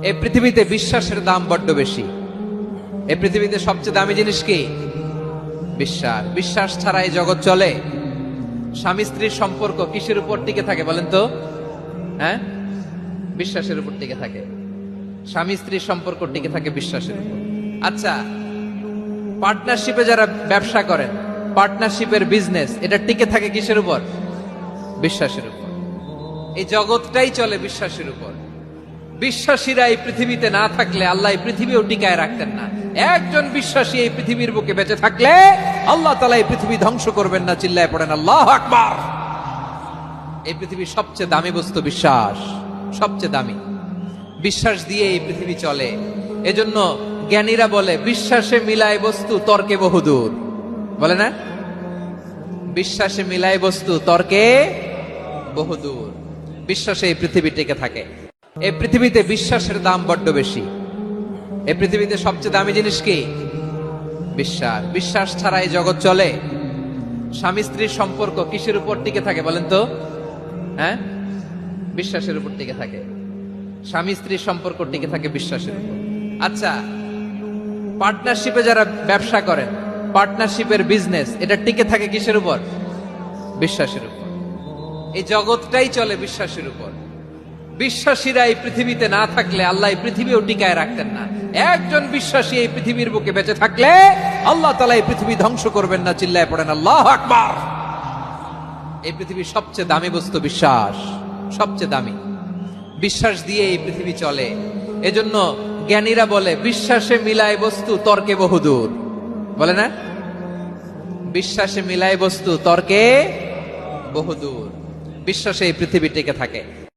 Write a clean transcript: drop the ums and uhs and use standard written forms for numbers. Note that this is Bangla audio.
এই পৃথিবীতে বিশ্বাসের দাম বড্ড বেশি। এই পৃথিবীতে সবচেয়ে দামি জিনিস কি? বিশ্বাস। বিশ্বাস ছাড়া এই জগৎ চলে? স্বামী স্ত্রীর সম্পর্ক কিসের উপর টিকে থাকে বলেন তো? হ্যাঁ, বিশ্বাসের উপর টিকে থাকে। স্বামী স্ত্রীর সম্পর্ক টিকে থাকে বিশ্বাসের উপর। আচ্ছা, পার্টনারশিপে যারা ব্যবসা করেন, পার্টনারশিপের বিজনেস, এটা টিকে থাকে কিসের উপর? বিশ্বাসের উপর। এই জগৎটাই চলে বিশ্বাসের উপর। বিশ্বাসীরা এই পৃথিবীতে না থাকলে আল্লাহ এই পৃথিবীও টিকায় রাখতেন না। একজন বিশ্বাসী এই পৃথিবীর বুকে বেঁচে থাকলে আল্লাহ তাআলা এই পৃথিবী ধ্বংস করবেন না। চিল্লায় পড়েন আল্লাহু আকবার। এই পৃথিবীর সবচেয়ে দামি বস্তু বিশ্বাস, সবচেয়ে দামি। বিশ্বাস দিয়ে এই পৃথিবী চলে। এজন্য জ্ঞানীরা বলে বিশ্বাসে মিলায় বস্তু, তর্কে বহুদূর। বলে না? বিশ্বাসে মিলায় বস্তু, তর্কে বহুদূর। বিশ্বাসে এই পৃথিবী টিকে থাকে। এই পৃথিবীতে বিশ্বাসের দাম বড্ড বেশি। এই পৃথিবীতে সবচেয়ে দামি জিনিস কি? বিশ্বাস। বিশ্বাস ছাড়া এই জগৎ চলে? স্বামী স্ত্রীর সম্পর্ক কিসের উপর টিকে থাকে বলেন তো? হ্যাঁ, বিশ্বাসের উপর টিকে থাকে। স্বামী স্ত্রীর সম্পর্ক টিকে থাকে বিশ্বাসের উপর। আচ্ছা, পার্টনারশিপে যারা ব্যবসা করেন, পার্টনারশিপের বিজনেস, এটা টিকে থাকে কিসের উপর? বিশ্বাসের উপর। এই জগৎটাই চলে বিশ্বাসের উপর। বিশ্বাসীরা এই পৃথিবীতে না থাকলে আল্লাহ এই পৃথিবীও টিকায় রাখতেন না। একজন বিশ্বাসী এই পৃথিবীর বুকে বেঁচে থাকলে আল্লাহ তাআলা এই পৃথিবী ধ্বংস করবেন না। চিল্লায় পড়েন আল্লাহু আকবার। এই পৃথিবীর সবচেয়ে দামি বস্তু বিশ্বাস, সবচেয়ে দামি। বিশ্বাস দিয়ে এই পৃথিবী চলে। এজন্য জ্ঞানীরা বলে বিশ্বাসে মিলায় বস্তু, তর্কে বহুদূর। বলে না? বিশ্বাসে মিলায় বস্তু, তর্কে বহুদূর। বিশ্বাসে এই পৃথিবী টিকে থাকে।